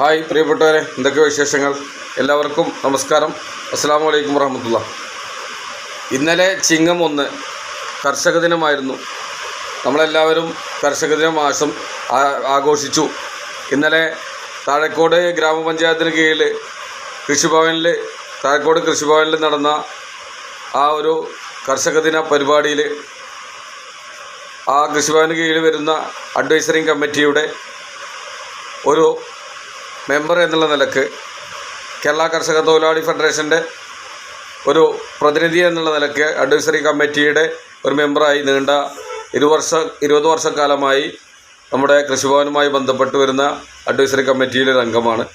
Hi പ്രിയപ്പെട്ടവരെ, എന്തൊക്കെ വിശേഷങ്ങൾ? എല്ലാവർക്കും നമസ്കാരം. അസ്സലാമു അലൈക്കും വറഹ്മത്തുള്ളാഹി. ഇന്നലെ ചിങ്ങം 1 കർഷക ദിനമായിരുന്നു. നമ്മളെല്ലാവരും കർഷക ദിനം ആഘോഷിച്ചു. ഇന്നലെ താഴെക്കോട് ഗ്രാമപഞ്ചായത്തിന് കീഴിൽ താഴെക്കോട് കൃഷിഭവനിൽ നടന്ന ആ ഒരു കർഷക ദിന പരിപാടിയിൽ ആ കൃഷിഭവന് കീഴിൽ വരുന്ന അഡ്വൈസറി കമ്മിറ്റിയുടെ ഒരു മെമ്പർ എന്നുള്ള നിലക്ക്, കേരള കർഷക തൊഴിലാളി ഫെഡറേഷൻ്റെ ഒരു പ്രതിനിധി എന്നുള്ള നിലക്ക് അഡ്വൈസറി കമ്മിറ്റിയുടെ ഒരു മെമ്പറായി നീണ്ട 20 വർഷക്കാലമായി നമ്മുടെ കൃഷിഭവനുമായി ബന്ധപ്പെട്ട് വരുന്ന അഡ്വൈസറി കമ്മിറ്റിയിലെ ഒരു അംഗമാണ്.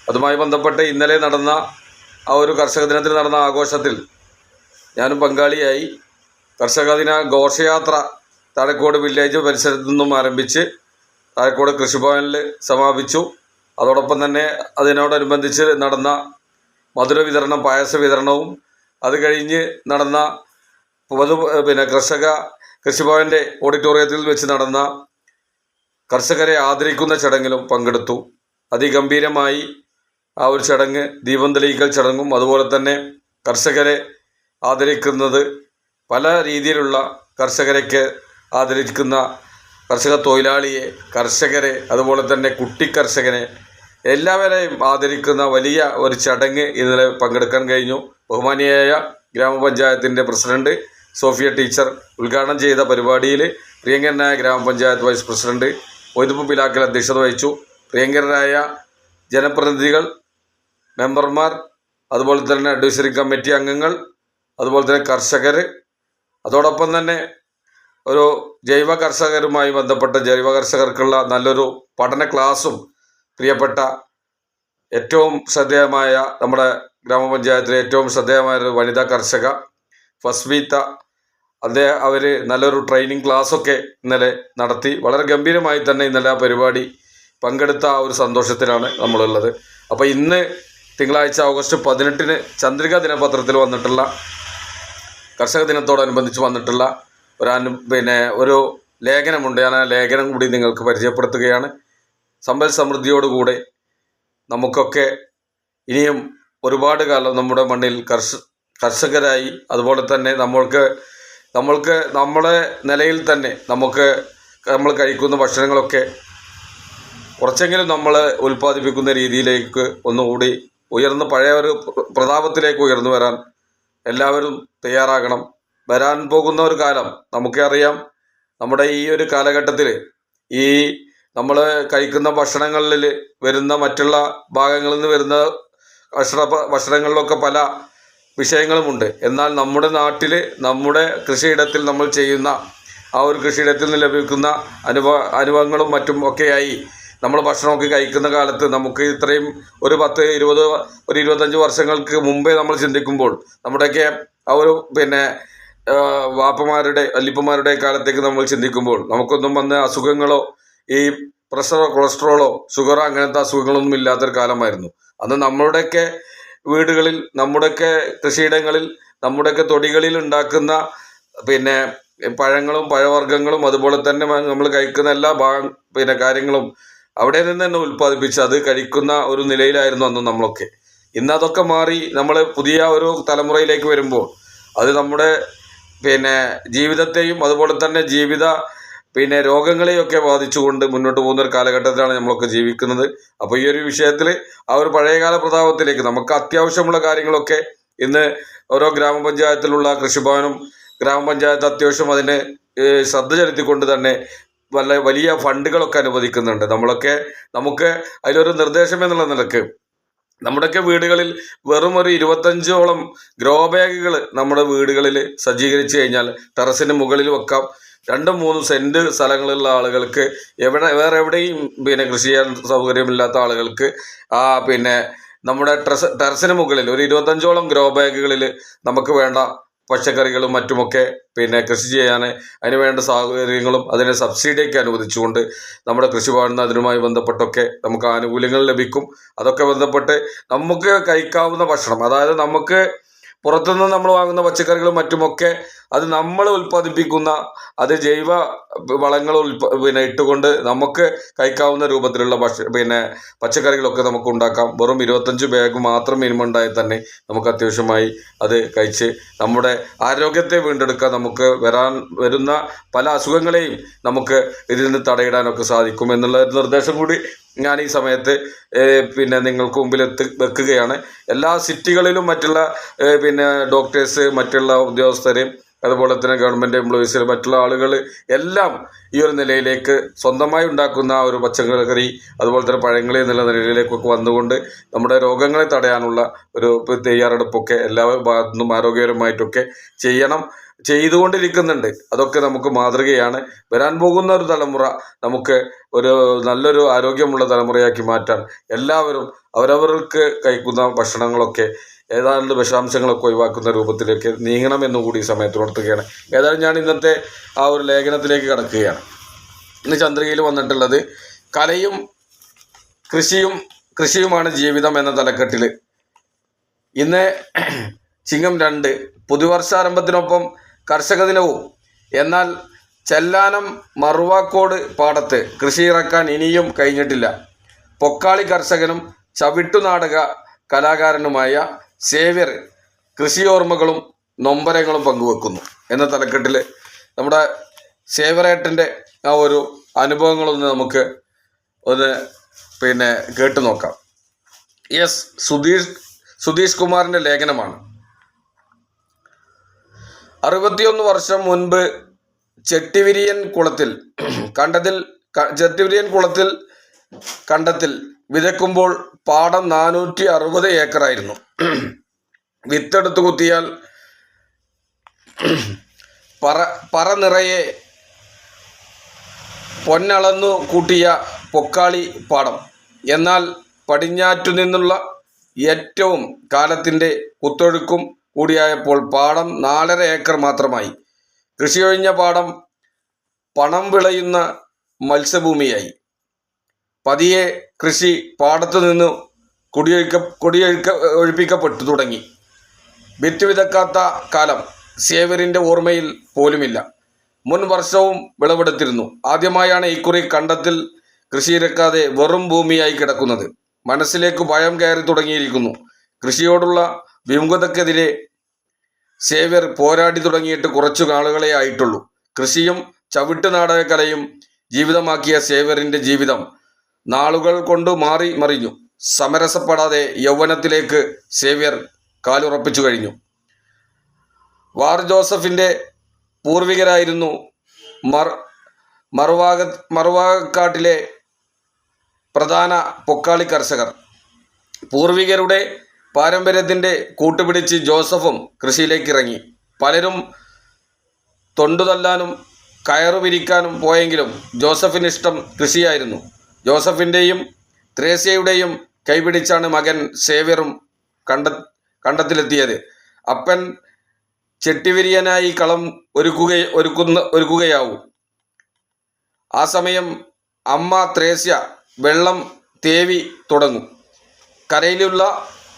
അതുമായി ബന്ധപ്പെട്ട് ഇന്നലെ നടന്ന ആ ഒരു കർഷക ദിനത്തിൽ നടന്ന ആഘോഷത്തിൽ ഞാനും പങ്കാളിയായി. കർഷക ദിന ഘോഷയാത്ര താഴെക്കോട് വില്ലേജ് പരിസരത്തു നിന്നും ആരംഭിച്ച് താഴെക്കോട് കൃഷിഭവനിൽ സമാപിച്ചു. അതോടൊപ്പം തന്നെ അതിനോടനുബന്ധിച്ച് നടന്ന മധുര വിതരണം, പായസ വിതരണവും, അത് കഴിഞ്ഞ് നടന്ന കൃഷിഭവൻ്റെ ഓഡിറ്റോറിയത്തിൽ വെച്ച് നടന്ന കർഷകരെ ആദരിക്കുന്ന ചടങ്ങിലും പങ്കെടുത്തു. അതിഗംഭീരമായി ആ ഒരു ചടങ്ങ്, ദീപം തെളിയിക്കൽ ചടങ്ങും അതുപോലെ തന്നെ കർഷകരെ ആദരിക്കുന്നത്, പല രീതിയിലുള്ള കർഷകരൊക്കെ ആദരിക്കുന്ന കർഷക തൊഴിലാളിയെ, കർഷകരെ, അതുപോലെ തന്നെ കുട്ടി കർഷകനെ എല്ലാവരെയും ആദരിക്കുന്ന വലിയ ഒരു ചടങ്ങ് ഇന്നലെ പങ്കെടുക്കാൻ കഴിഞ്ഞു. ബഹുമാനിയായ ഗ്രാമപഞ്ചായത്തിൻ്റെ പ്രസിഡന്റ് സോഫിയ ടീച്ചർ ഉദ്ഘാടനം ചെയ്ത പരിപാടിയിൽ പ്രിയങ്കരനായ ഗ്രാമപഞ്ചായത്ത് വൈസ് പ്രസിഡന്റ് മൊയ്തുപ്പ് പിലാക്കൽ അധ്യക്ഷത വഹിച്ചു. പ്രിയങ്കരരായ ജനപ്രതിനിധികൾ, മെമ്പർമാർ, അതുപോലെ തന്നെ അഡ്വൈസറി കമ്മിറ്റി അംഗങ്ങൾ, അതുപോലെ തന്നെ കർഷകർ, അതോടൊപ്പം തന്നെ ഒരു ജൈവ കർഷകരുമായി ബന്ധപ്പെട്ട ജൈവ കർഷകർക്കുള്ള നല്ലൊരു പഠന ക്ലാസും പ്രിയപ്പെട്ട ഏറ്റവും ശ്രദ്ധേയമായ നമ്മുടെ ഗ്രാമപഞ്ചായത്തിലെ ഏറ്റവും ശ്രദ്ധേയമായ ഒരു വനിതാ കർഷക ഫസ്മീത്ത, അവർ നല്ലൊരു ട്രെയിനിങ് ക്ലാസ്സൊക്കെ ഇന്നലെ നടത്തി. വളരെ ഗംഭീരമായി തന്നെ ഇന്നലെ ആ പരിപാടി പങ്കെടുത്ത ആ ഒരു സന്തോഷത്തിലാണ് നമ്മളുള്ളത്. അപ്പോൾ ഇന്ന് തിങ്കളാഴ്ച ഓഗസ്റ്റ് 18 ചന്ദ്രിക ദിനപത്രത്തിൽ വന്നിട്ടുള്ള കർഷക ദിനത്തോടനുബന്ധിച്ച് വന്നിട്ടുള്ള ഒരു ലേഖനമുണ്ട്. ഞാൻ ആ ലേഖനം കൂടി നിങ്ങൾക്ക് പരിചയപ്പെടുത്തുകയാണ്. സമ്പൽ സമൃദ്ധിയോടുകൂടെ നമുക്കൊക്കെ ഇനിയും ഒരുപാട് കാലം നമ്മുടെ മണ്ണിൽ കർഷകരായി, അതുപോലെ തന്നെ നമ്മൾക്ക് നമ്മുടെ നിലയിൽ തന്നെ നമ്മൾ കഴിക്കുന്ന ഭക്ഷണങ്ങളൊക്കെ കുറച്ചെങ്കിലും നമ്മൾ ഉൽപ്പാദിപ്പിക്കുന്ന രീതിയിലേക്ക് ഒന്നുകൂടി പഴയ ഒരു പ്രതാപത്തിലേക്ക് ഉയർന്നു വരാൻ എല്ലാവരും തയ്യാറാകണം. വരാൻ പോകുന്ന ഒരു കാലം നമുക്കറിയാം. നമ്മുടെ ഈ ഒരു കാലഘട്ടത്തിൽ ഈ നമ്മൾ കഴിക്കുന്ന ഭക്ഷണങ്ങളിൽ വരുന്ന, മറ്റുള്ള ഭാഗങ്ങളിൽ നിന്ന് വരുന്ന ഭക്ഷണങ്ങളിലൊക്കെ പല വിഷയങ്ങളുമുണ്ട്. എന്നാൽ നമ്മുടെ നാട്ടിൽ, നമ്മുടെ കൃഷിയിടത്തിൽ നമ്മൾ ചെയ്യുന്ന ആ ഒരു കൃഷിയിടത്തിൽ നിന്ന് ലഭിക്കുന്ന അനുഭവങ്ങളും മറ്റും ഒക്കെയായി നമ്മൾ ഭക്ഷണമൊക്കെ കഴിക്കുന്ന കാലത്ത് നമുക്ക് ഇത്രയും ഒരു 10, 20, 25 വർഷങ്ങൾക്ക് മുമ്പേ നമ്മൾ ചിന്തിക്കുമ്പോൾ നമ്മുടെയൊക്കെ ആ ഒരു വാപ്പമാരുടെ, വല്ലിപ്പന്മാരുടെ കാലത്തേക്ക് നമ്മൾ ചിന്തിക്കുമ്പോൾ നമുക്കൊന്നും വന്ന അസുഖങ്ങളോ ഈ പ്രഷറോ കൊളസ്ട്രോളോ ഷുഗറോ അങ്ങനത്തെ അസുഖങ്ങളൊന്നും ഇല്ലാത്തൊരു കാലമായിരുന്നു. അന്ന് നമ്മുടെയൊക്കെ വീടുകളിൽ, നമ്മുടെയൊക്കെ കൃഷിയിടങ്ങളിൽ, നമ്മുടെയൊക്കെ തൊടികളിൽ ഉണ്ടാക്കുന്ന പഴങ്ങളും പഴവർഗ്ഗങ്ങളും അതുപോലെ തന്നെ നമ്മൾ കഴിക്കുന്ന എല്ലാ കാര്യങ്ങളും അവിടെ നിന്ന് തന്നെ ഉൽപ്പാദിപ്പിച്ച് അത് കഴിക്കുന്ന ഒരു നിലയിലായിരുന്നു അന്ന് നമ്മളൊക്കെ. ഇന്ന് അതൊക്കെ മാറി നമ്മൾ പുതിയ ഒരു തലമുറയിലേക്ക് വരുമ്പോൾ അത് നമ്മുടെ ജീവിതത്തെയും അതുപോലെ തന്നെ രോഗങ്ങളെയൊക്കെ ബാധിച്ചുകൊണ്ട് മുന്നോട്ട് പോകുന്ന ഒരു കാലഘട്ടത്തിലാണ് നമ്മളൊക്കെ ജീവിക്കുന്നത്. അപ്പോൾ ഈ ഒരു വിഷയത്തിൽ ആ ഒരു പഴയകാല പ്രതാപത്തിലേക്ക് നമുക്ക് അത്യാവശ്യമുള്ള കാര്യങ്ങളൊക്കെ ഇന്ന് ഓരോ ഗ്രാമപഞ്ചായത്തിലുള്ള കൃഷിഭവനും ഗ്രാമപഞ്ചായത്ത് അത്യാവശ്യം അതിന് ശ്രദ്ധ ചെലുത്തിക്കൊണ്ട് തന്നെ വലിയ ഫണ്ടുകളൊക്കെ അനുവദിക്കുന്നുണ്ട്. നമുക്ക് അതിലൊരു നിർദ്ദേശം എന്നുള്ള നിലക്ക് നമ്മുടെയൊക്കെ വീടുകളിൽ വെറും ഒരു 25ഓളം ഗ്രോ ബാഗുകൾ നമ്മുടെ വീടുകളിൽ സജ്ജീകരിച്ചു കഴിഞ്ഞാൽ ടെറസിന് മുകളിൽ വെക്കാം. 2-3 സെൻറ്റ് സ്ഥലങ്ങളുള്ള ആളുകൾക്ക്, വേറെ എവിടെയും കൃഷി ചെയ്യാൻ സൗകര്യമില്ലാത്ത ആളുകൾക്ക് നമ്മുടെ ടെറസിന് മുകളിൽ ഒരു 25ഓളം ഗ്രോ ബാഗുകളിൽ നമുക്ക് വേണ്ട പച്ചക്കറികളും മറ്റുമൊക്കെ കൃഷി ചെയ്യാൻ അതിന് വേണ്ട സൗകര്യങ്ങളും അതിന് സബ്സിഡിയൊക്കെ അനുവദിച്ചുകൊണ്ട് നമ്മുടെ കൃഷിഭവനിൽ അതിനുമായി ബന്ധപ്പെട്ടൊക്കെ നമുക്ക് ആനുകൂല്യങ്ങൾ ലഭിക്കും. അതൊക്കെ ബന്ധപ്പെട്ട് നമുക്ക് കഴിക്കാവുന്ന ഭക്ഷണം, അതായത് നമുക്ക് പുറത്തുനിന്ന് നമ്മൾ വാങ്ങുന്ന പച്ചക്കറികളും മറ്റുമൊക്കെ അത് നമ്മൾ ഉൽപ്പാദിപ്പിക്കുന്ന അത് ജൈവ വളങ്ങൾ ഇട്ടുകൊണ്ട് നമുക്ക് കഴിക്കാവുന്ന രൂപത്തിലുള്ള പച്ചക്കറികളൊക്കെ നമുക്ക് ഉണ്ടാക്കാം. വെറും 25 ബാഗ് മാത്രം മിനിമം ഉണ്ടായാൽ തന്നെ നമുക്ക് അത്യാവശ്യമായി അത് കഴിച്ച് നമ്മുടെ ആരോഗ്യത്തെ വീണ്ടെടുക്കാൻ നമുക്ക് വരുന്ന പല അസുഖങ്ങളെയും നമുക്ക് ഇതിൽ നിന്ന് തടയിടാനൊക്കെ സാധിക്കും എന്നുള്ള ഒരു നിർദ്ദേശം കൂടി ഞാൻ ഈ സമയത്ത് നിങ്ങൾക്ക് മുമ്പിൽ വെക്കുകയാണ്. എല്ലാ സിറ്റികളിലും മറ്റുള്ള ഡോക്ടേഴ്സ്, മറ്റുള്ള ഉദ്യോഗസ്ഥർ, അതുപോലെ തന്നെ ഗവൺമെൻറ് എംപ്ലോയീസ്, മറ്റുള്ള ആളുകൾ എല്ലാം ഈ ഒരു നിലയിലേക്ക് സ്വന്തമായി ഉണ്ടാക്കുന്ന ഒരു പച്ചക്കറി അതുപോലെ തന്നെ പഴങ്ങൾ എന്നുള്ള നിലയിലേക്കൊക്കെ വന്നുകൊണ്ട് നമ്മുടെ രോഗങ്ങളെ തടയാനുള്ള ഒരു തയ്യാറെടുപ്പൊക്കെ എല്ലാ ഭാഗത്തുനിന്നും ആരോഗ്യപരമായിട്ടൊക്കെ ചെയ്തുകൊണ്ടിരിക്കുന്നുണ്ട്. അതൊക്കെ നമുക്ക് മാതൃകയാണ്. വരാൻ പോകുന്ന ഒരു തലമുറ നമുക്ക് ഒരു നല്ലൊരു ആരോഗ്യമുള്ള തലമുറയാക്കി മാറ്റാൻ എല്ലാവരും അവരവർക്ക് കഴിക്കുന്ന ഭക്ഷണങ്ങളൊക്കെ ഏതാണ്ട് വിഷാംശങ്ങളൊക്കെ ഒഴിവാക്കുന്ന രൂപത്തിലേക്ക് നീങ്ങണമെന്നും കൂടി ഈ സമയത്ത് ഉണർത്തുകയാണ്. ഏതായാലും ഞാൻ ഇന്നത്തെ ആ ഒരു ലേഖനത്തിലേക്ക് കടക്കുകയാണ്. ഇന്ന് ചന്ദ്രികയിൽ വന്നിട്ടുള്ളത് കലയും കൃഷിയുമാണ് ജീവിതം എന്ന തലക്കെട്ടിൽ ഇന്ന് ചിങ്ങം 2 പുതുവർഷാരംഭത്തിനൊപ്പം കർഷക ദിനവും. എന്നാൽ ചെല്ലാനം മറുവാക്കോട് പാടത്ത് കൃഷി ഇറക്കാൻ ഇനിയും കഴിഞ്ഞിട്ടില്ല. പൊക്കാളി കർഷകനും ചവിട്ടുനാടക കലാകാരനുമായ സേവ്യർ കൃഷിയോർമ്മകളും നൊമ്പരങ്ങളും പങ്കുവെക്കുന്നു എന്ന തലക്കെട്ടിൽ നമ്മുടെ സേവ്യറേട്ടൻ്റെ ആ ഒരു അനുഭവങ്ങളൊന്ന് നമുക്ക് കേട്ടു നോക്കാം. എസ് സുധീഷ് കുമാറിൻ്റെ ലേഖനമാണ്. 61 വർഷം മുൻപ് ചെട്ടിവിരിയൻ കുളത്തിൽ കണ്ടത്തിൽ വിതയ്ക്കുമ്പോൾ പാടം 460 ഏക്കറായിരുന്നു. വിത്തെടുത്ത് കുത്തിയാൽ പറ നിറയെ പൊന്നളന്നു കൂട്ടിയ പൊക്കാളി പാടം. എന്നാൽ പടിഞ്ഞാറ്റു നിന്നുള്ള ഏറ്റവും കാലത്തിൻ്റെ കുത്തൊഴുക്കും കൂടിയായപ്പോൾ പാടം 4.5 ഏക്കർ മാത്രമായി. കൃഷിയൊഴിഞ്ഞ പാടം പണം വിളയുന്ന മത്സ്യഭൂമിയായി. പതിയെ കൃഷി പാടത്തു നിന്ന് ഒഴിപ്പിക്കപ്പെട്ടു തുടങ്ങി. വിത്ത് വിതക്കാത്ത കാലം സേവ്യറിൻ്റെ ഓർമ്മയിൽ പോലുമില്ല. മുൻ വർഷവും വിളവെടുത്തിരുന്നു. ആദ്യമായാണ് ഇക്കുറി കണ്ടത്തിൽ കൃഷിയിറക്കാതെ വെറും ഭൂമിയായി കിടക്കുന്നത്. മനസ്സിലേക്ക് ഭയം കയറി തുടങ്ങിയിരിക്കുന്നു. കൃഷിയോടുള്ള വിമുഖതക്കെതിരെ സേവ്യർ പോരാടി തുടങ്ങിയിട്ട് കുറച്ചു നാളുകളെ ആയിട്ടുള്ളൂ. കൃഷിയും ചവിട്ടുനാടകക്കലയും ജീവിതമാക്കിയ സേവ്യറിൻ്റെ ജീവിതം നാളുകൾ കൊണ്ട് മറിഞ്ഞു. സമരസപ്പെടാതെ യൗവനത്തിലേക്ക് സേവ്യർ കാലുറപ്പിച്ചു കഴിഞ്ഞു. വാർ ജോസഫിൻ്റെ പൂർവികരായിരുന്നു മറുവാകാട്ടിലെ പ്രധാന പൊക്കാളി കർഷകർ. പൂർവികരുടെ പാരമ്പര്യത്തിൻ്റെ കൂട്ടുപിടിച്ച് ജോസഫും കൃഷിയിലേക്ക് ഇറങ്ങി. പലരും തൊണ്ടുതല്ലാനും കയറു വിരിക്കാനും പോയെങ്കിലും ജോസഫിന് ഇഷ്ടം കൃഷിയായിരുന്നു. ജോസഫിൻ്റെയും ത്രേസ്യയുടെയും കൈപിടിച്ചാണ് മകൻ സേവ്യറും കണ്ടത്തിലെത്തിയത്. അപ്പൻ ചെട്ടിവിരിയനായി കളം ഒരുക്കുകയാവും. ആ സമയം അമ്മ ത്രേസ്യ വെള്ളം തേവി തുടങ്ങും.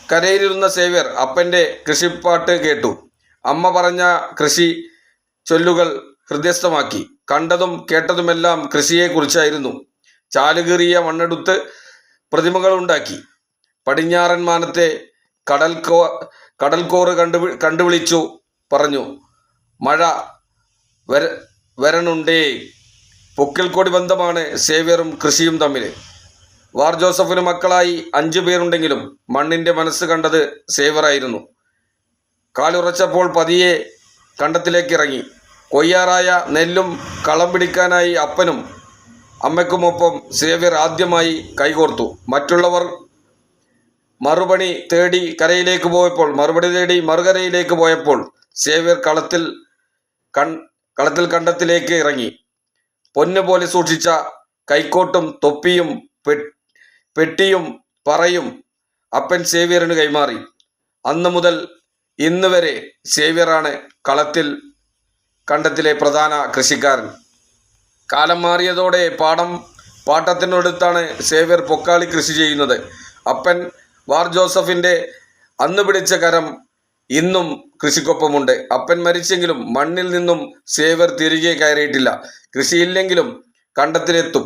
കരയിലിരുന്ന സേവ്യർ അപ്പൻ്റെ കൃഷിപ്പാട്ട് കേട്ടു. അമ്മ പറഞ്ഞ കൃഷി ചൊല്ലുകൾ ഹൃദയസ്ഥമാക്കി. കണ്ടതും കേട്ടതുമെല്ലാം കൃഷിയെക്കുറിച്ചായിരുന്നു. ചാലുകീറിയ മണ്ണെടുത്ത് പ്രതിമകളുണ്ടാക്കി. പടിഞ്ഞാറൻ മാനത്തെ കടൽക്കോറ് കണ്ടുവിളിച്ചു പറഞ്ഞു, മഴ വരണുണ്ടേ. പൊക്കിൽക്കൊടി ബന്ധമാണ് സേവ്യറും കൃഷിയും തമ്മിൽ. വാർ ജോസഫിന് മക്കളായി 5 പേരുണ്ടെങ്കിലും മണ്ണിൻ്റെ മനസ്സ് കണ്ടത് സേവ്യറായിരുന്നു. കാലുറച്ചപ്പോൾ പതിയെ കണ്ടത്തിലേക്ക് ഇറങ്ങി. കൊയ്യാറായ നെല്ലും കളം പിടിക്കാനായി അപ്പനും അമ്മയ്ക്കുമൊപ്പം സേവ്യർ ആദ്യമായി കൈകോർത്തു. മറ്റുള്ളവർ മറുപടി തേടി മറുകരയിലേക്ക് പോയപ്പോൾ സേവ്യർ കളത്തിൽ കണ്ടത്തിലേക്ക് ഇറങ്ങി. പൊന്നുപോലെ സൂക്ഷിച്ച കൈക്കോട്ടും തൊപ്പിയും പെട്ടിയും പറയും അപ്പൻ സേവ്യറിന് കൈമാറി. അന്ന് മുതൽ ഇന്ന് വരെ സേവ്യറാണ് കണ്ടത്തിലെ പ്രധാന കൃഷിക്കാരൻ. കാലം മാറിയതോടെ പാട്ടത്തിനടുത്താണ് സേവ്യർ പൊക്കാളി കൃഷി ചെയ്യുന്നത്. അപ്പൻ വാർ ജോസഫിൻ്റെ അന്ന് പിടിച്ച കരം ഇന്നും കൃഷിക്കൊപ്പമുണ്ട്. അപ്പൻ മരിച്ചെങ്കിലും മണ്ണിൽ നിന്നും സേവ്യർ തിരികെ കയറിയിട്ടില്ല. കൃഷിയില്ലെങ്കിലും കണ്ടത്തിലെത്തും,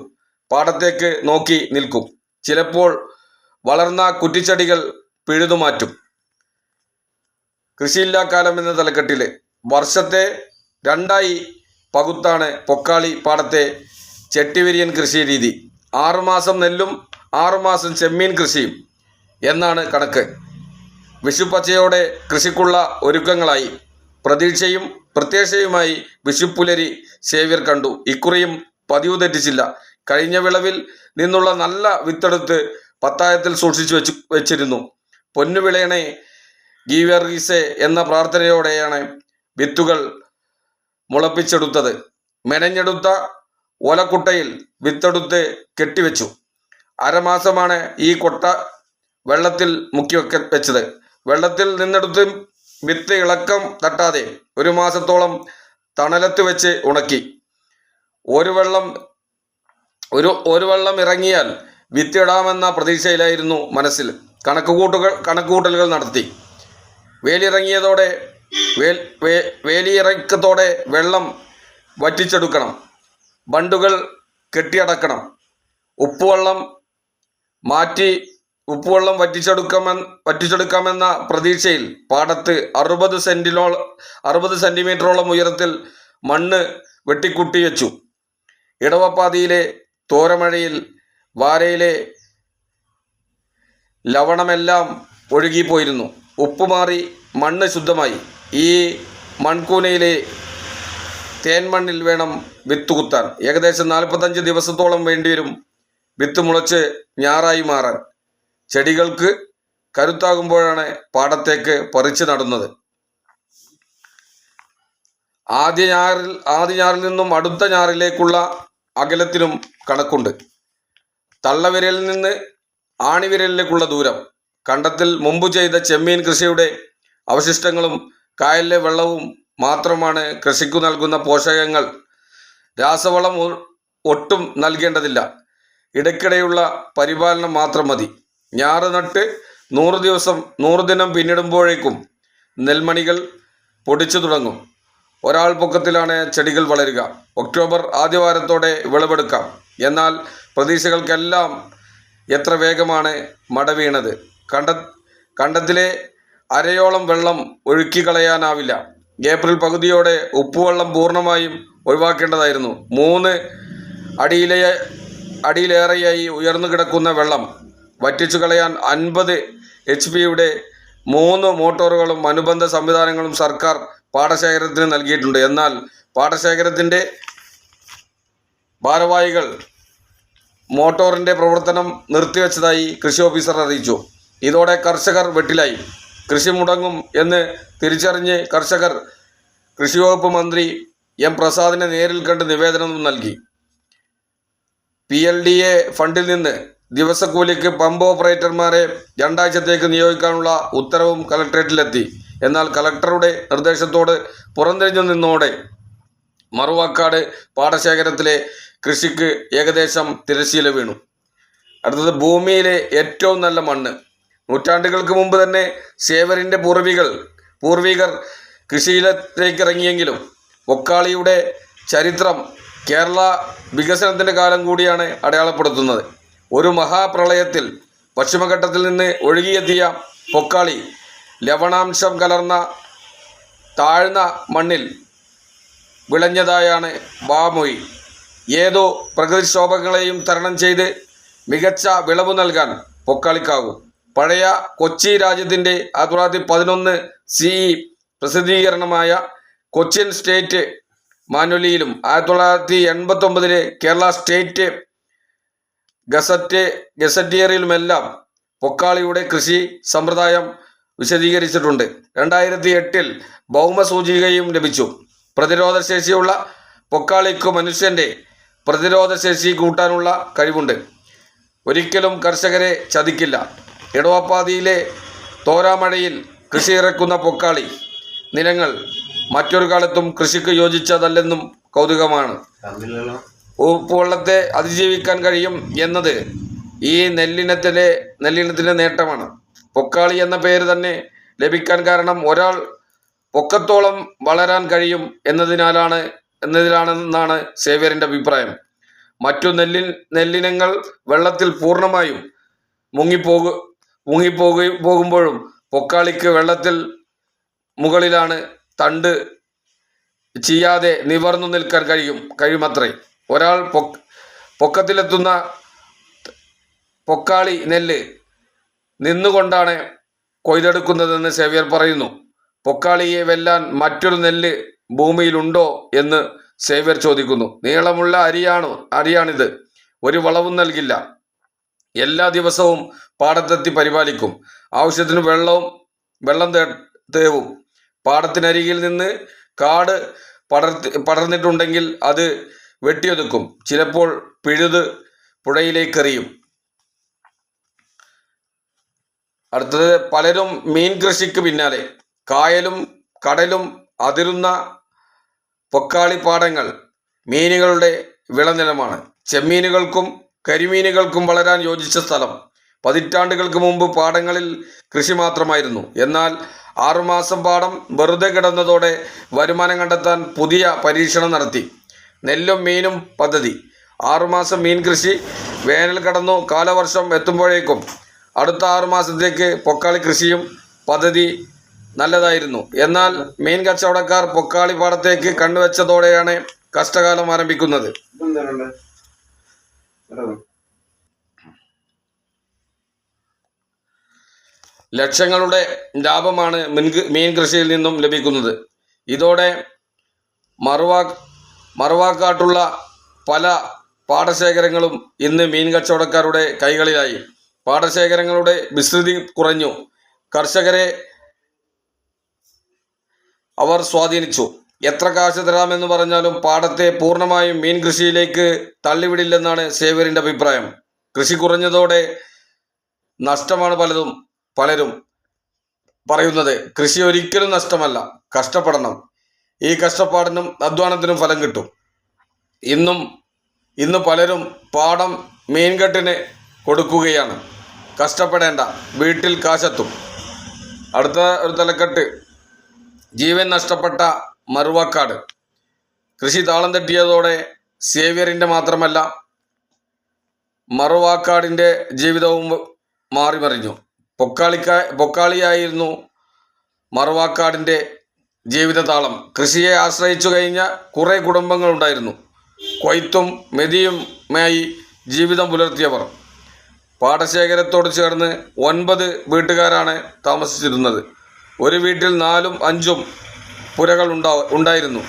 പാടത്തേക്ക് നോക്കി നിൽക്കും. ചിലപ്പോൾ വളർന്ന കുറ്റിച്ചെടികൾ പിഴുതുമാറ്റും. കൃഷിയില്ലാ കാലം എന്ന തലക്കെട്ടില് വർഷത്തെ രണ്ടായി പകുത്താണ് പൊക്കാളി പാടത്തെ ചെട്ടിവിരിയൻ കൃഷി രീതി. 6 മാസം നെല്ലും 6 മാസം ചെമ്മീൻ കൃഷിയും എന്നാണ് കണക്ക്. വിഷുപ്പച്ചയോടെ കൃഷിക്കുള്ള ഒരുക്കങ്ങളായി. പ്രതീക്ഷയും പ്രത്യാശയുമായി വിഷുപ്പുലരി സേവ്യർ കണ്ടു. ഇക്കുറിയും പതിവ് തെറ്റിച്ചില്ല. കഴിഞ്ഞ വിളവിൽ നിന്നുള്ള നല്ല വിത്തെടുത്ത് പത്തായത്തിൽ സൂക്ഷിച്ചു വെച്ചിരുന്നു. പൊന്നു വിളയണേ ഗീവർഗീസെ എന്ന പ്രാർത്ഥനയോടെയാണ് വിത്തുകൾ മുളപ്പിച്ചെടുത്തത്. മെനഞ്ഞെടുത്ത ഓലക്കുട്ടയിൽ വിത്തെടുത്ത് കെട്ടിവെച്ചു. അരമാസമാണ് ഈ കൊട്ട വെള്ളത്തിൽ മുക്കി വെച്ചത്. വെള്ളത്തിൽ നിന്നെടുത്ത് വിത്ത് ഇളക്കം തട്ടാതെ 1 മാസത്തോളം തണലത്ത് വെച്ച് ഉണക്കി. ഒരു വെള്ളം ഇറങ്ങിയാൽ വിത്തിടാമെന്ന പ്രതീക്ഷയിലായിരുന്നു മനസ്സിൽ. കണക്കുകൂട്ടലുകൾ നടത്തി. വേലിയിറക്കത്തോടെ വെള്ളം വറ്റിച്ചെടുക്കണം. ബണ്ടുകൾ കെട്ടിയടക്കണം. ഉപ്പുവെള്ളം വറ്റിച്ചെടുക്കാമെന്ന പ്രതീക്ഷയിൽ പാടത്ത് 60 സെന്റിമീറ്ററോളം ഉയരത്തിൽ മണ്ണ് വെട്ടിക്കുട്ടി വെച്ചു. ഇടവപ്പാതിയിലെ തോരമഴയിൽ വാരയിലെ ലവണമെല്ലാം ഒഴുകിപ്പോയിരുന്നു. ഉപ്പുമാറി മണ്ണ് ശുദ്ധമായി. ഈ മൺകൂനയിലെ തേൻമണ്ണിൽ വേണം വിത്ത് കുത്താൻ. ഏകദേശം 45 ദിവസത്തോളം വേണ്ടിവരും വിത്ത് മുളച്ച് ഞാറായി മാറാൻ. ചെടികൾക്ക് കരുത്താകുമ്പോഴാണ് പാടത്തേക്ക് പറിച്ചു നടുന്നത്. ആദ്യ ഞാറിൽ നിന്നും അടുത്ത ഞാറിലേക്കുള്ള അകലത്തിനും കണക്കുണ്ട്. തള്ളവിരലിൽ നിന്ന് ആണിവിരലിലേക്കുള്ള ദൂരം. കണ്ടത്തിൽ മുമ്പ് ചെയ്ത ചെമ്മീൻ കൃഷിയുടെ അവശിഷ്ടങ്ങളും കായലിലെ വെള്ളവും മാത്രമാണ് കൃഷിക്കു നൽകുന്ന പോഷകങ്ങൾ. രാസവളം ഒട്ടും നൽകേണ്ടതില്ല. ഇടയ്ക്കിടെയുള്ള പരിപാലനം മാത്രം മതി. ഞാറ് നട്ട് 100 ദിനം പിന്നിടുമ്പോഴേക്കും നെൽമണികൾ പൊടിച്ചു തുടങ്ങും. ഒരാൾ പൊക്കത്തിലാണ് ചെടികൾ വളരുക. ഒക്ടോബർ ആദ്യവാരത്തോടെ വിളവെടുക്കാം. എന്നാൽ പ്രതീക്ഷകൾക്കെല്ലാം എത്ര വേഗമാണ് മട വീണത്. കണ്ടത്തിലെ അരയോളം വെള്ളം ഒഴുക്കിക്കളയാനാവില്ല. ഏപ്രിൽ പകുതിയോടെ ഉപ്പുവെള്ളം പൂർണ്ണമായും ഒഴിവാക്കേണ്ടതായിരുന്നു. 3 അടിയിലേറെയായി ഉയർന്നു കിടക്കുന്ന വെള്ളം വറ്റിച്ചു കളയാൻ 50 HP-യുടെ 3 മോട്ടോറുകളും അനുബന്ധ സംവിധാനങ്ങളും സർക്കാർ പാടശേഖരത്തിന് നൽകിയിട്ടുണ്ട്. എന്നാൽ പാടശേഖരത്തിൻ്റെ ഭാരവാഹികൾ മോട്ടോറിൻ്റെ പ്രവർത്തനം നിർത്തിവെച്ചതായി കൃഷി ഓഫീസർ അറിയിച്ചു. ഇതോടെ കർഷകർ വെട്ടിലായി. കൃഷി മുടങ്ങും എന്ന് തിരിച്ചറിഞ്ഞ് കർഷകർ കൃഷിവകുപ്പ് മന്ത്രി എം പ്രസാദിനെ നേരിൽ കണ്ട് നിവേദനം നൽകി. PLDA ഫണ്ടിൽ നിന്ന് ദിവസക്കൂലിക്ക് പമ്പ് ഓപ്പറേറ്റർമാരെ 2 ആഴ്ചത്തേക്ക് നിയോഗിക്കാനുള്ള ഉത്തരവും കളക്ടറേറ്റിലെത്തി. എന്നാൽ കളക്ടറുടെ നിർദ്ദേശത്തോട് പുറംതിരിഞ്ഞു നിന്നോടെ മറുവാക്കാട് പാടശേഖരത്തിലെ കൃഷിക്ക് ഏകദേശം തിരശ്ശീല വീണു. അടുത്തത് ഭൂമിയിലെ ഏറ്റവും നല്ല മണ്ണ്. നൂറ്റാണ്ടുകൾക്ക് മുമ്പ് തന്നെ സേവ്യറിൻ്റെ പൂർവികർ കൃഷിയിലേക്ക് ഇറങ്ങിയെങ്കിലും പൊക്കാളിയുടെ ചരിത്രം കേരള വികസനത്തിൻ്റെ കാലം കൂടിയാണ് അടയാളപ്പെടുത്തുന്നത്. ഒരു മഹാപ്രളയത്തിൽ പശ്ചിമഘട്ടത്തിൽ നിന്ന് ഒഴുകിയെത്തിയ പൊക്കാളി ലവണാംശം കലർന്ന താഴ്ന്ന മണ്ണിൽ വിളഞ്ഞതായാണ് വാമൊഴി. ഏതോ പ്രകൃതിക്ഷോഭങ്ങളെയും തരണം ചെയ്ത് മികച്ച വിളവ് നൽകാൻ പൊക്കാളിക്കാകും. പഴയ കൊച്ചി രാജ്യത്തിൻ്റെ 1911 CE പ്രസിദ്ധീകരണമായ കൊച്ചിൻ സ്റ്റേറ്റ് മാനുവലിയിലും 1989 കേരള സ്റ്റേറ്റ് ഗസറ്റിയറിലുമെല്ലാം പൊക്കാളിയുടെ കൃഷി സമ്പ്രദായം വിശദീകരിച്ചിട്ടുണ്ട്. 2008 ഭൗമസൂചികയും ലഭിച്ചു. പ്രതിരോധശേഷിയുള്ള പൊക്കാളിക്കു മനുഷ്യൻ്റെ പ്രതിരോധശേഷി കൂട്ടാനുള്ള കഴിവുണ്ട്. ഒരിക്കലും കർഷകരെ ചതിക്കില്ല. ഇടവപ്പാതിയിലെ തോരാമഴയിൽ കൃഷി ഇറക്കുന്ന പൊക്കാളി നിലങ്ങൾ മറ്റൊരു കാലത്തും കൃഷിക്ക് യോജിച്ചതല്ലെന്നും കൗതുകമാണ്. ഉപ്പുവെള്ളത്തെ അതിജീവിക്കാൻ കഴിയും എന്നത് ഈ നെല്ലിനത്തിൻ്റെ നേട്ടമാണ്. പൊക്കാളി എന്ന പേര് തന്നെ ലഭിക്കാൻ കാരണം ഒരാൾ പൊക്കത്തോളം വളരാൻ കഴിയും എന്നതിലാണെന്നാണ് സേവ്യറിന്റെ അഭിപ്രായം. മറ്റു നെല്ലിനങ്ങൾ വെള്ളത്തിൽ പൂർണ്ണമായും പോകുമ്പോഴും പൊക്കാളിക്ക് വെള്ളത്തിൽ മുകളിലാണ് തണ്ട് ചെയ്യാതെ നിവർന്നു നിൽക്കാൻ കഴിയുമത്രേ. ഒരാൾ പൊക്കത്തിലെത്തുന്ന പൊക്കാളി നെല്ല് നിന്നുകൊണ്ടാണ് കൊയ്തെടുക്കുന്നതെന്ന് സേവ്യർ പറയുന്നു. പൊക്കാളിയെ വെല്ലാൻ മറ്റൊരു നെല്ല് ഭൂമിയിലുണ്ടോ എന്ന് സേവ്യർ ചോദിക്കുന്നു. നീളമുള്ള അരിയാണിത്. ഒരു വളവും നൽകില്ല. എല്ലാ ദിവസവും പാടത്തെത്തി പരിപാലിക്കും. ആവശ്യത്തിന് വെള്ളം തേവും. പാടത്തിനരികിൽ നിന്ന് കാട് പടർന്നിട്ടുണ്ടെങ്കിൽ അത് വെട്ടിയൊതുക്കും. ചിലപ്പോൾ പിഴുത് പുഴയിലേക്കെറിയും. അടുത്തത്, പലരും മീൻ കൃഷിക്ക് പിന്നാലെ. കായലും കടലും അതിരുന്ന പൊക്കാളി പാടങ്ങൾ മീനുകളുടെ വിളനിലമാണ്. ചെമ്മീനുകൾക്കും കരിമീനുകൾക്കും വളരാൻ യോജിച്ച സ്ഥലം. പതിറ്റാണ്ടുകൾക്ക് മുമ്പ് പാടങ്ങളിൽ കൃഷി മാത്രമായിരുന്നു. എന്നാൽ 6 മാസം പാടം വെറുതെ കിടന്നതോടെ വരുമാനം കണ്ടെത്താൻ പുതിയ പരീക്ഷണം നടത്തി. നെല്ലും മീനും പദ്ധതി. 6 മാസം മീൻ കൃഷി. വേനൽ കടന്നു കാലവർഷം എത്തുമ്പോഴേക്കും അടുത്ത 6 മാസത്തേക്ക് പൊക്കാളി കൃഷിയും പദ്ധതി നല്ലതായിരുന്നു. എന്നാൽ മീൻ കച്ചവടക്കാർ പൊക്കാളി പാടത്തേക്ക് കണ്ണുവെച്ചതോടെയാണ് കഷ്ടകാലം ആരംഭിക്കുന്നത്. ലക്ഷങ്ങളുടെ ലാഭമാണ് മീൻ കൃഷിയിൽ നിന്നും ലഭിക്കുന്നത്. ഇതോടെ മറുവാക്കാട്ടുള്ള പല പാടശേഖരങ്ങളും ഇന്ന് മീൻ കച്ചവടക്കാരുടെ കൈകളിലായി. പാടശേഖരങ്ങളുടെ വിസ്തൃതി കുറഞ്ഞു. കർഷകരെ അവർ സ്വാധീനിച്ചു. എത്ര കാശ് തരാമെന്ന് പറഞ്ഞാലും പാടത്തെ പൂർണ്ണമായും മീൻ കൃഷിയിലേക്ക് തള്ളിവിടില്ലെന്നാണ് സേവ്യറിന്റെ അഭിപ്രായം. കൃഷി കുറഞ്ഞതോടെ നഷ്ടമാണ് പലരും പറയുന്നത്. കൃഷി ഒരിക്കലും നഷ്ടമല്ല, കഷ്ടപ്പെടണം. ഈ കഷ്ടപ്പാടിനും അധ്വാനത്തിനും ഫലം കിട്ടും. ഇന്ന് പലരും പാടം മീൻകെട്ടിന് കൊടുക്കുകയാണ്. കഷ്ടപ്പെടേണ്ട, വീട്ടിൽ കാശെത്തും. അടുത്ത ഒരു തലക്കെട്ട്, ജീവൻ നഷ്ടപ്പെട്ട മറുവാക്കാട്. കൃഷി താളം തെറ്റിയതോടെ സേവ്യറിന്റെ മാത്രമല്ല മറുവാക്കാടിന്റെ ജീവിതവും മാറിമറിഞ്ഞു. പൊക്കാളിയായിരുന്നു മറുവാക്കാടിന്റെ ജീവിതതാളം. കൃഷിയെ ആശ്രയിച്ചു കഴിഞ്ഞ കുറേ കുടുംബങ്ങളുണ്ടായിരുന്നു. കൊയ്ത്തും മെതിയുമായി ജീവിതം പുലർത്തിയവർ. പാടശേഖരത്തോട് ചേർന്ന് 9 വീട്ടുകാരാണ് താമസിച്ചിരുന്നത്. ഒരു വീട്ടിൽ 4ഉം 5ഉം പുരകൾ ഉണ്ടായിരുന്നു.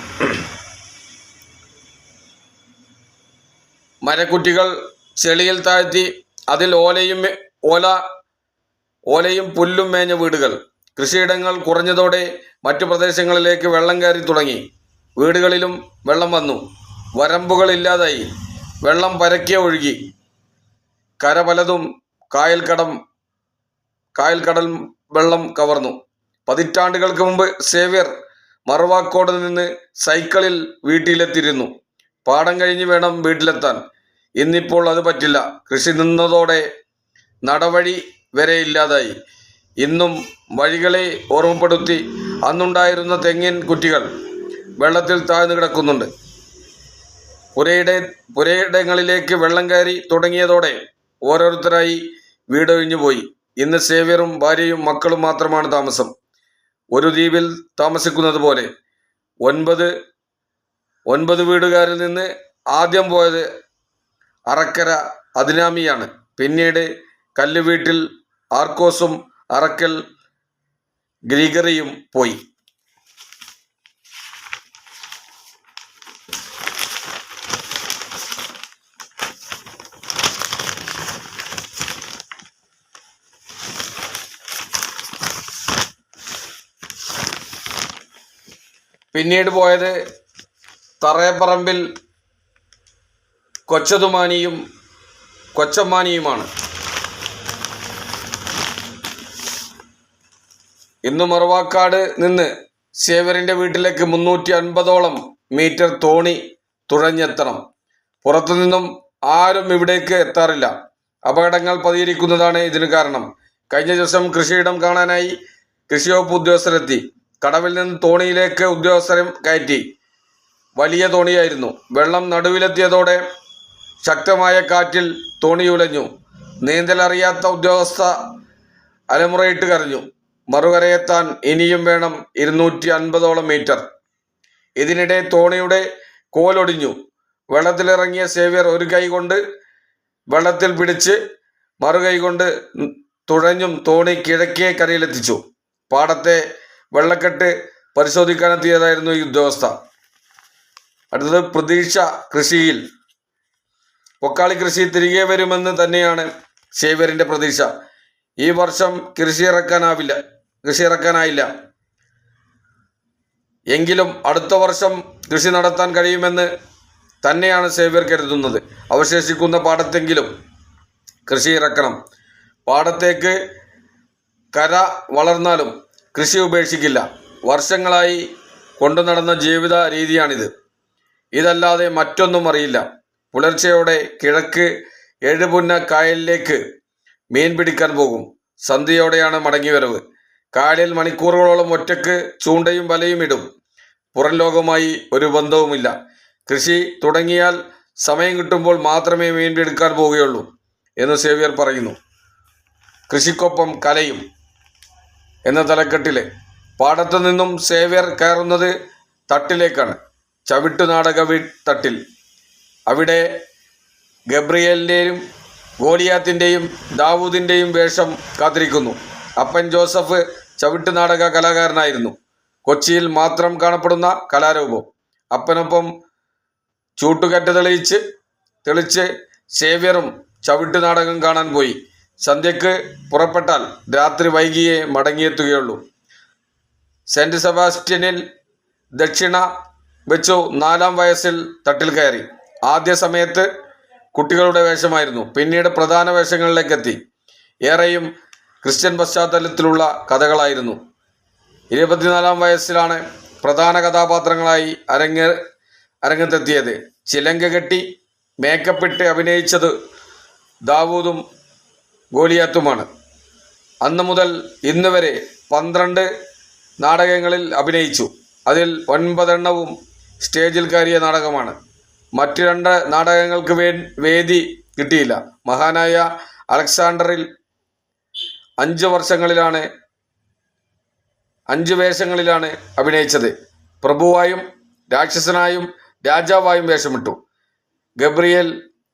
മരക്കുറ്റികൾ ചെളിയിൽ താഴ്ത്തി അതിൽ ഓലയും പുല്ലും മേഞ്ഞ വീടുകൾ. കൃഷിയിടങ്ങൾ കുറഞ്ഞതോടെ മറ്റു പ്രദേശങ്ങളിലേക്ക് വെള്ളം കയറി തുടങ്ങി. വീടുകളിലും വെള്ളം വന്നു. വരമ്പുകൾ ഇല്ലാതായി. വെള്ളം പരക്കെ ഒഴുകി. കര പലതും കായൽക്കടൽ വെള്ളം കവർന്നു. പതിറ്റാണ്ടുകൾക്ക് മുമ്പ് സേവ്യർ മറുവാക്കോട് നിന്ന് സൈക്കിളിൽ വീട്ടിലെത്തിയിരുന്നു. പാടം കഴിഞ്ഞ് വേണം വീട്ടിലെത്താൻ. ഇന്നിപ്പോൾ അത് പറ്റില്ല. കൃഷി നിന്നതോടെ നടവഴി വരെ ഇല്ലാതായി. ഇന്നും വഴികളെ ഓർമ്മപ്പെടുത്തി അന്നുണ്ടായിരുന്ന തെങ്ങിൻ കുറ്റികൾ വെള്ളത്തിൽ താഴ്ന്നു കിടക്കുന്നുണ്ട്. പുരയിടങ്ങളിലേക്ക് വെള്ളം കയറി തുടങ്ങിയതോടെ ഓരോരുത്തരായി വീടൊഴിഞ്ഞു പോയി. ഇന്ന് സേവ്യറും ഭാര്യയും മക്കളും മാത്രമാണ് താമസം. ഒരു ദ്വീപിൽ താമസിക്കുന്നത് പോലെ. 9 വീടുകാരിൽ നിന്ന് ആദ്യം പോയത് അറക്കര അതിനാമിയാണ്. പിന്നീട് കല്ലുവീട്ടിൽ ആർക്കോസും അറക്കൽ ഗ്രിഗറിയും പോയി. പിന്നീട് പോയത് തറയപ്പറമ്പിൽ കൊച്ചമ്മാനിയുമാണ്. ഇന്ന് മറുവാക്കാട് നിന്ന് സേവ്യറിന്റെ വീട്ടിലേക്ക് 350ഓളം മീറ്റർ തോണി തുഴഞ്ഞെത്തണം. പുറത്തുനിന്നും ആരും ഇവിടേക്ക് എത്താറില്ല. അപകടങ്ങൾ പതിയിരിക്കുന്നതാണ് ഇതിന് കാരണം. കഴിഞ്ഞ ദിവസം കൃഷിയിടം കാണാനായി കൃഷിവകുപ്പ് ഉദ്യോഗസ്ഥരെത്തി. കടവിൽ നിന്ന് തോണിയിലേക്ക് ഉദ്യോഗസ്ഥരെ കയറ്റി. വലിയ തോണിയായിരുന്നു. വെള്ളം നടുവിലെത്തിയതോടെ ശക്തമായ കാറ്റിൽ തോണി ഉലഞ്ഞു. നീന്തലറിയാത്ത ഉദ്യോഗസ്ഥ അലമുറയിട്ട് കരഞ്ഞു. മറുകരയെത്താൻ ഇനിയും വേണം 250ഓളം മീറ്റർ. ഇതിനിടെ തോണിയുടെ കോലൊടിഞ്ഞു. വെള്ളത്തിലിറങ്ങിയ സേവ്യർ ഒരു കൈ കൊണ്ട് വെള്ളത്തിൽ പിടിച്ച് മറുകൈ കൊണ്ട് തുഴഞ്ഞും തോണി കിഴക്കേ കരയിലെത്തിച്ചു. പാടത്തെ വെള്ളക്കെട്ട് പരിശോധിക്കാനെത്തിയതായിരുന്നു ഈ ഉദ്യോഗസ്ഥ. അടുത്തത് പ്രതീക്ഷ കൃഷിയിൽ. പൊക്കാളി കൃഷി തിരികെ വരുമെന്ന് തന്നെയാണ് സേവ്യറിന്റെ പ്രതീക്ഷ. ഈ വർഷം കൃഷി ഇറക്കാനായില്ല എങ്കിലും അടുത്ത വർഷം കൃഷി നടത്താൻ കഴിയുമെന്ന് തന്നെയാണ് സേവ്യർ കരുതുന്നത്. അവശേഷിക്കുന്ന പാടത്തെങ്കിലും കൃഷി ഇറക്കണം. പാടത്തേക്ക് കര വളർന്നാലും കൃഷി ഉപേക്ഷിക്കില്ല. വർഷങ്ങളായി കൊണ്ടു നടന്ന ജീവിത രീതിയാണിത്. ഇതല്ലാതെ മറ്റൊന്നും അറിയില്ല. പുലർച്ചയോടെ കിഴക്ക് എഴുപുന്ന കായലിലേക്ക് മീൻ പിടിക്കാൻ പോകും. സന്ധ്യയോടെയാണ് മടങ്ങിവരവ്. കായലിൽ മണിക്കൂറുകളോളം ഒറ്റയ്ക്ക് ചൂണ്ടയും വലയും ഇടും. പുറം ലോകവുമായി ഒരു ബന്ധവുമില്ല. കൃഷി തുടങ്ങിയാൽ സമയം കിട്ടുമ്പോൾ മാത്രമേ മീൻ പിടിക്കാൻ പോവുകയുള്ളൂ എന്ന് സേവ്യർ പറയുന്നു. കൃഷിക്കൊപ്പം കലയും എന്ന തലക്കെട്ടിലെ പാടത്തു നിന്നും സേവ്യർ കയറുന്നത് തട്ടിലേക്കാണ്. ചവിട്ടുനാടക തട്ടിൽ. അവിടെ ഗബ്രിയേലിൻ്റെയും ഗോലിയാത്തിൻ്റെയും ദാവൂദിൻ്റെയും വേഷം കാത്തിരിക്കുന്നു. അപ്പൻ ജോസഫ് ചവിട്ടുനാടക കലാകാരനായിരുന്നു. കൊച്ചിയിൽ മാത്രം കാണപ്പെടുന്ന കലാരൂപം. അപ്പനൊപ്പം ചൂട്ടുകറ്റ തെളിച്ച് സേവ്യറും ചവിട്ടുനാടകം കാണാൻ പോയി. സന്ധ്യക്ക് പുറപ്പെട്ടാൽ രാത്രി വൈകിയേ മടങ്ങിയെത്തുകയുള്ളൂ. സെൻറ്റ് സെബാസ്റ്റ്യനിൽ ദക്ഷിണ വെച്ചു 4-ാം വയസ്സിൽ തട്ടിൽ കയറി. ആദ്യ സമയത്ത് കുട്ടികളുടെ വേഷമായിരുന്നു. പിന്നീട് പ്രധാന വേഷങ്ങളിലേക്കെത്തി. ഏറെയും ക്രിസ്ത്യൻ പശ്ചാത്തലത്തിലുള്ള കഥകളായിരുന്നു. 24-ാം വയസ്സിലാണ് പ്രധാന കഥാപാത്രങ്ങളായി അരങ്ങത്തെത്തിയത്. ചിലങ്ക കെട്ടി മേക്കപ്പിട്ട് അഭിനയിച്ചത് ദാവൂദും ഗോലിയാത്തുമാണ്. അന്നു മുതൽ ഇന്ന് വരെ 12 നാടകങ്ങളിൽ അഭിനയിച്ചു. അതിൽ 9 എണ്ണവും സ്റ്റേജിൽ കയറിയ നാടകമാണ്. മറ്റു 2 നാടകങ്ങൾക്ക് വേദി കിട്ടിയില്ല. മഹാനായ അലക്സാണ്ടറിൽ 5 വേഷങ്ങളിലാണ് അഭിനയിച്ചത്. പ്രഭുവായും രാക്ഷസനായും രാജാവായും വേഷമിട്ടു. ഗബ്രിയേൽ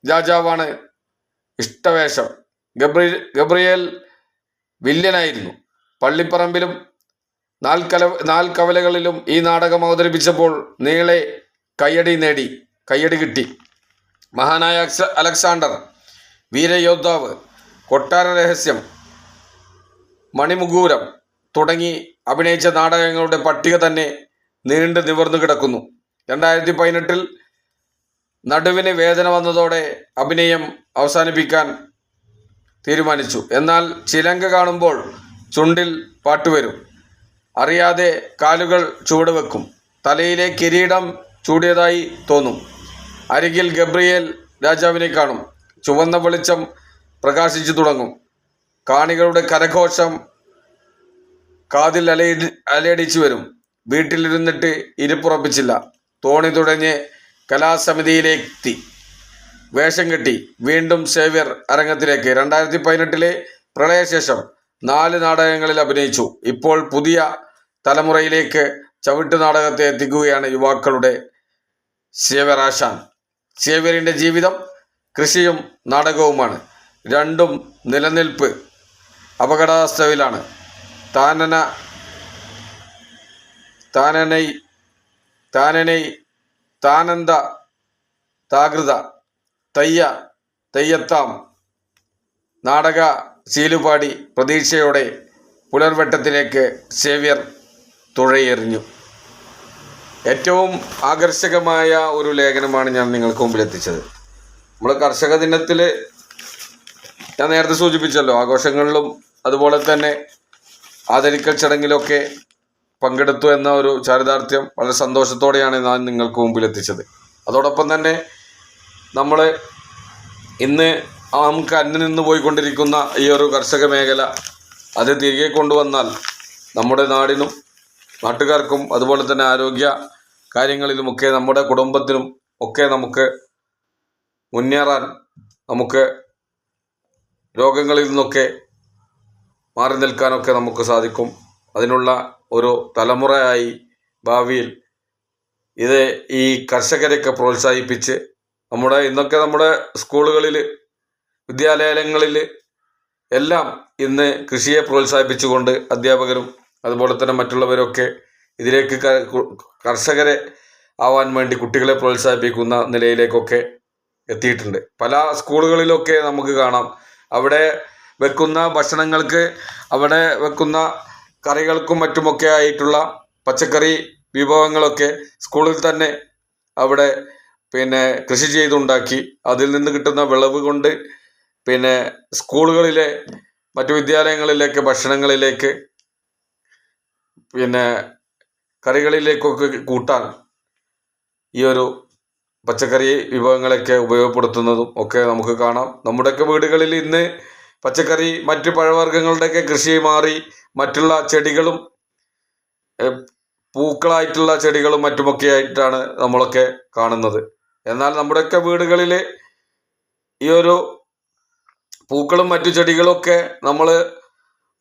രാജാവാണ് ഇഷ്ടവേഷം. ഗബ്രിയേൽ വില്ലനായിരുന്നു. പള്ളിപ്പറമ്പിലും നാൽക്കവലകളിലും ഈ നാടകം അവതരിപ്പിച്ചപ്പോൾ നീളെ കയ്യടി കിട്ടി. മഹാനായ അലക്സാണ്ടർ, വീരയോദ്ധാവ്, കൊട്ടാര രഹസ്യം, മണിമുകൂരം തുടങ്ങി അഭിനയിച്ച നാടകങ്ങളുടെ പട്ടിക തന്നെ നീണ്ടു നിവർന്നു കിടക്കുന്നു. 2018-ൽ നടുവിന് വേദന വന്നതോടെ അഭിനയം അവസാനിപ്പിക്കാൻ തീരുമാനിച്ചു. എന്നാൽ ചിലങ്ക കാണുമ്പോൾ ചുണ്ടിൽ പാട്ടുവരും. അറിയാതെ കാലുകൾ ചുവടുവെക്കും. തലയിലെ കിരീടം ചൂടിയതായി തോന്നും. അരികിൽ ഗബ്രിയേൽ രാജാവിനെ കാണും. ചുവന്ന വെളിച്ചം പ്രകാശിച്ചു തുടങ്ങും. കാണികളുടെ കരഘോഷം കാതിൽ അലയടിച്ചു വരും. വീട്ടിലിരുന്നിട്ട് ഇരിപ്പുറപ്പിച്ചില്ല. തോണി തുടങ്ങി കലാസമിതിയിലെത്തി. വേഷം കെട്ടി. വീണ്ടും സേവ്യർ അരങ്ങത്തിലേക്ക്. 2018-ലെ പ്രളയശേഷം 4 നാടകങ്ങളിൽ അഭിനയിച്ചു. ഇപ്പോൾ പുതിയ തലമുറയിലേക്ക് ചവിട്ടു നാടകത്തെ എത്തിക്കുകയാണ് യുവാക്കളുടെ സേവ്യർ ആശാൻ. സേവ്യറിൻ്റെ ജീവിതം കൃഷിയും നാടകവുമാണ്. രണ്ടും നിലനിൽപ്പ് അപകടാവസ്ഥയിലാണ്. താനന്ദ താകൃത തെയ്യത്താം നാടക ശീലുപാടി പ്രതീക്ഷയോടെ പുലർവെട്ടത്തിലേക്ക് സേവ്യർ തുഴയെറിഞ്ഞു. ഏറ്റവും ആകർഷകമായ ഒരു ലേഖനമാണ് ഞാൻ നിങ്ങൾക്ക് മുമ്പിൽ എത്തിച്ചത്. നമ്മൾ കർഷക ദിനത്തിൽ ഞാൻ നേരത്തെ സൂചിപ്പിച്ചല്ലോ, ആഘോഷങ്ങളിലും അതുപോലെ തന്നെ ആദരിക്കൽ ചടങ്ങിലൊക്കെ പങ്കെടുത്തു എന്ന ഒരു ചാരിതാർത്ഥ്യം വളരെ സന്തോഷത്തോടെയാണ് ഞാൻ നിങ്ങൾക്ക് മുമ്പിൽ എത്തിച്ചത്. അതോടൊപ്പം തന്നെ നമ്മൾ ഇന്ന് നമുക്ക് അന്യം നിന്ന് പോയിക്കൊണ്ടിരിക്കുന്ന ഈ ഒരു കർഷക മേഖല അത് തിരികെ കൊണ്ടുവന്നാൽ നമ്മുടെ നാടിനും നാട്ടുകാർക്കും അതുപോലെ തന്നെ ആരോഗ്യ കാര്യങ്ങളിലുമൊക്കെ നമ്മുടെ കുടുംബത്തിനും ഒക്കെ നമുക്ക് മുന്നേറാൻ, നമുക്ക് രോഗങ്ങളിൽ നിന്നൊക്കെ മാറി നിൽക്കാനൊക്കെ നമുക്ക് സാധിക്കും. അതിനുള്ള ഒരു തലമുറയായി ഭാവിയിൽ ഇത് ഈ കർഷകരെയൊക്കെ പ്രോത്സാഹിപ്പിച്ച് ഇന്നൊക്കെ നമ്മുടെ സ്കൂളുകളിൽ, വിദ്യാലയങ്ങളിൽ എല്ലാം ഇന്ന് കൃഷിയെ പ്രോത്സാഹിപ്പിച്ചുകൊണ്ട് അധ്യാപകരും അതുപോലെ തന്നെ മറ്റുള്ളവരൊക്കെ ഇതിലേക്ക് കർഷകരെ ആവാൻ വേണ്ടി കുട്ടികളെ പ്രോത്സാഹിപ്പിക്കുന്ന നിലയിലേക്കൊക്കെ എത്തിയിട്ടുണ്ട്. പല സ്കൂളുകളിലൊക്കെ നമുക്ക് കാണാം, അവിടെ വെക്കുന്ന ഭക്ഷണങ്ങൾക്ക്, അവിടെ വെക്കുന്ന കറികൾക്കും മറ്റുമൊക്കെ ആയിട്ടുള്ള പച്ചക്കറി വിഭവങ്ങളൊക്കെ സ്കൂളിൽ തന്നെ അവിടെ കൃഷി ചെയ്തുണ്ടാക്കി അതിൽ നിന്ന് കിട്ടുന്ന വിളവ് കൊണ്ട് സ്കൂളുകളിലെ മറ്റു വിദ്യാലയങ്ങളിലേക്ക്, ഭക്ഷണങ്ങളിലേക്ക്, കറികളിലേക്കൊക്കെ കൂട്ടാൻ ഈ ഒരു പച്ചക്കറി വിഭവങ്ങളൊക്കെ ഉപയോഗപ്പെടുത്തുന്നതും ഒക്കെ നമുക്ക് കാണാം. നമ്മുടെയൊക്കെ വീടുകളിൽ ഇന്ന് പച്ചക്കറി, മറ്റ് പഴവർഗ്ഗങ്ങളുടെയൊക്കെ കൃഷി മാറി മറ്റുള്ള ചെടികളും പൂക്കളായിട്ടുള്ള ചെടികളും മറ്റുമൊക്കെ ആയിട്ടാണ് നമ്മളൊക്കെ കാണുന്നത്. എന്നാൽ നമ്മുടെയൊക്കെ വീടുകളിൽ ഈ ഒരു പൂക്കളും മറ്റു ചെടികളൊക്കെ നമ്മൾ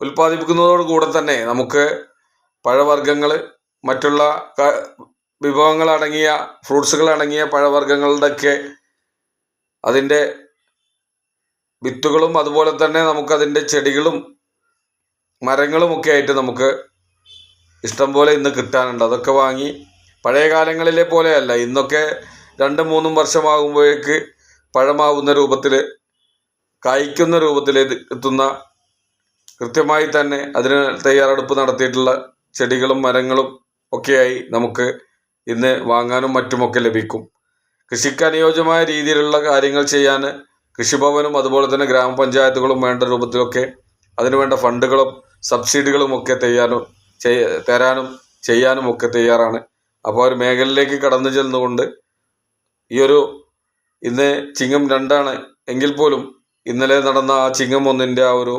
ഉൽപ്പാദിപ്പിക്കുന്നതോടുകൂടെ തന്നെ നമുക്ക് പഴവർഗ്ഗങ്ങൾ, മറ്റുള്ള വിഭവങ്ങളടങ്ങിയ, ഫ്രൂട്ട്സുകളടങ്ങിയ പഴവർഗ്ഗങ്ങളുടെയൊക്കെ അതിൻ്റെ വിത്തുകളും അതുപോലെ തന്നെ നമുക്കതിൻ്റെ ചെടികളും മരങ്ങളുമൊക്കെ ആയിട്ട് നമുക്ക് ഇഷ്ടം പോലെ ഇന്ന് കിട്ടാനുണ്ട്. അതൊക്കെ വാങ്ങി പഴയ കാലങ്ങളിലെ പോലെയല്ല, ഇന്നൊക്കെ 2-3 വർഷമാകുമ്പോഴേക്ക് പഴമാവുന്ന രൂപത്തിൽ, കായ്ക്കുന്ന രൂപത്തിൽ എത്തുന്ന, കൃത്യമായി തന്നെ അതിന് തയ്യാറെടുപ്പ് നടത്തിയിട്ടുള്ള ചെടികളും മരങ്ങളും ഒക്കെയായി നമുക്ക് ഇന്ന് വാങ്ങാനും മറ്റുമൊക്കെ ലഭിക്കും. കൃഷിക്ക് അനുയോജ്യമായ രീതിയിലുള്ള കാര്യങ്ങൾ ചെയ്യാൻ കൃഷിഭവനും അതുപോലെ തന്നെ ഗ്രാമപഞ്ചായത്തുകളും വേണ്ട രൂപത്തിലൊക്കെ അതിനുവേണ്ട ഫണ്ടുകളും സബ്സിഡികളും ഒക്കെ തരാനും ചെയ്യാനും ഒക്കെ തയ്യാറാണ്. അപ്പോൾ ഒരു മേഖലയിലേക്ക് കടന്നു ചെന്നുകൊണ്ട് ഇന്ന് ചിങ്ങം 2 എങ്കിൽ പോലും ഇന്നലെ നടന്ന ആ ചിങ്ങം 1 ആ ഒരു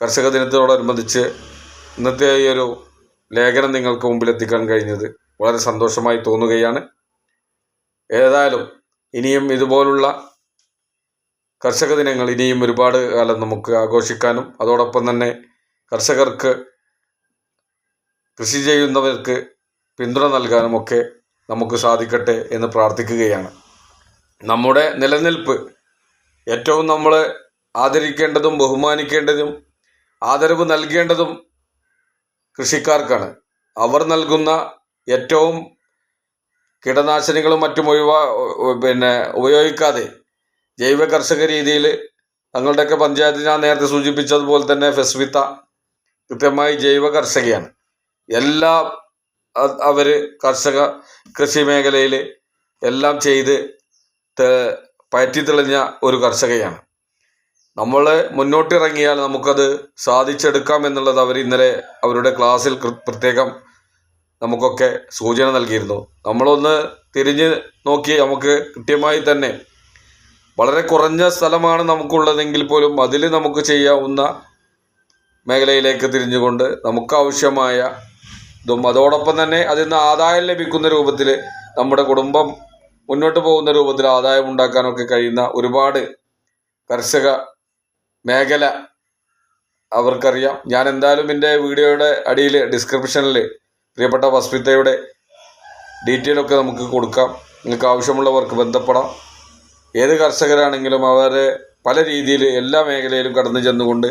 കർഷക ദിനത്തോടനുബന്ധിച്ച് ഇന്നത്തെ ഈ ഒരു ലേഖനം നിങ്ങൾക്ക് മുമ്പിൽ എത്തിക്കാൻ കഴിഞ്ഞത് വളരെ സന്തോഷമായി തോന്നുകയാണ്. ഏതായാലും ഇനിയും ഇതുപോലുള്ള കർഷക ദിനങ്ങൾ ഇനിയും ഒരുപാട് കാലം നമുക്ക് ആഘോഷിക്കാനും അതോടൊപ്പം തന്നെ കർഷകർക്ക്, കൃഷി ചെയ്യുന്നവർക്ക് പിന്തുണ നൽകാനുമൊക്കെ നമുക്ക് സാധിക്കട്ടെ എന്ന് പ്രാർത്ഥിക്കുകയാണ്. നമ്മുടെ നിലനിൽപ്പ് ഏറ്റവും നമ്മൾ ആദരിക്കേണ്ടതും ബഹുമാനിക്കേണ്ടതും ആദരവ് നൽകേണ്ടതും കൃഷിക്കാർക്കാണ്. അവർ നൽകുന്ന ഏറ്റവും കീടനാശിനികളും മറ്റും ഉപയോഗിക്കാതെ ജൈവ കർഷക രീതിയിൽ തങ്ങളുടെയൊക്കെ പഞ്ചായത്ത്, ഞാൻ നേരത്തെ സൂചിപ്പിച്ചതുപോലെ തന്നെ ഫെസ്വിത്ത കൃത്യമായി ജൈവ കർഷകയാണ്. അവർ കൃഷി മേഖലയിൽ എല്ലാം ചെയ്ത് പയറ്റി തെളിഞ്ഞ ഒരു കർഷകയാണ്. നമ്മൾ മുന്നോട്ടിറങ്ങിയാൽ നമുക്കത് സാധിച്ചെടുക്കാം എന്നുള്ളത് അവർ ഇന്നലെ അവരുടെ ക്ലാസ്സിൽ പ്രത്യേകം നമുക്കൊക്കെ സൂചന നൽകിയിരുന്നു. നമ്മളൊന്ന് തിരിഞ്ഞ് നോക്കി നമുക്ക് കൃത്യമായി തന്നെ വളരെ കുറഞ്ഞ സ്ഥലമാണ് നമുക്കുള്ളതെങ്കിൽ പോലും അതിൽ നമുക്ക് ചെയ്യാവുന്ന മേഖലയിലേക്ക് തിരിഞ്ഞുകൊണ്ട് നമുക്ക് ആവശ്യമായ അതോടൊപ്പം തന്നെ അതിൽ നിന്ന് ആദായം ലഭിക്കുന്ന രൂപത്തിൽ നമ്മുടെ കുടുംബം മുന്നോട്ട് പോകുന്ന രൂപത്തിൽ ആദായം ഉണ്ടാക്കാനൊക്കെ കഴിയുന്ന ഒരുപാട് കർഷക മേഖല അവർക്കറിയാം. ഞാൻ എന്തായാലും എൻ്റെ വീഡിയോയുടെ അടിയിൽ ഡിസ്ക്രിപ്ഷനിൽ പ്രിയപ്പെട്ട വസ്മിതയുടെ ഡീറ്റെയിലൊക്കെ നമുക്ക് കൊടുക്കാം. നിങ്ങൾക്ക് ആവശ്യമുള്ളവർക്ക് ബന്ധപ്പെടാം. ഏത് കർഷകരാണെങ്കിലും അവരെ പല രീതിയിൽ എല്ലാ മേഖലയിലും കടന്നു ചെന്നുകൊണ്ട്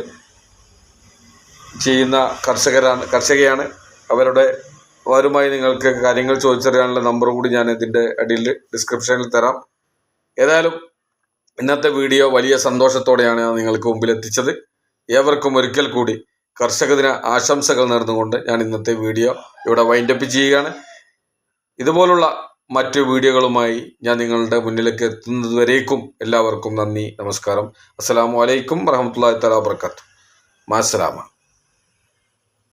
ചെയ്യുന്ന കർഷകയാണ്. അവരുമായി നിങ്ങൾക്ക് കാര്യങ്ങൾ ചോദിച്ചറിയാനുള്ള നമ്പർ കൂടി ഞാൻ ഇതിൻ്റെ അടിയിൽ ഡിസ്ക്രിപ്ഷനിൽ തരാം. ഏതായാലും ഇന്നത്തെ വീഡിയോ വലിയ സന്തോഷത്തോടെയാണ് ഞാൻ നിങ്ങൾക്ക് മുമ്പിൽ എത്തിച്ചത്. ഏവർക്കും ഒരിക്കൽ കൂടി കർഷക ദിന ആശംസകൾ നേർന്നുകൊണ്ട് ഞാൻ ഇന്നത്തെ വീഡിയോ ഇവിടെ വൈൻഡപ്പ് ചെയ്യുകയാണ്. ഇതുപോലുള്ള മറ്റു വീഡിയോകളുമായി ഞാൻ നിങ്ങളുടെ മുന്നിലേക്ക് എത്തുന്നത് വരേക്കും എല്ലാവർക്കും നന്ദി, നമസ്കാരം. അസ്സലാമു അലൈക്കും വറഹ്മത്തുള്ളാഹി തആല വബറകാതുഹു. മാസ്സലാമ.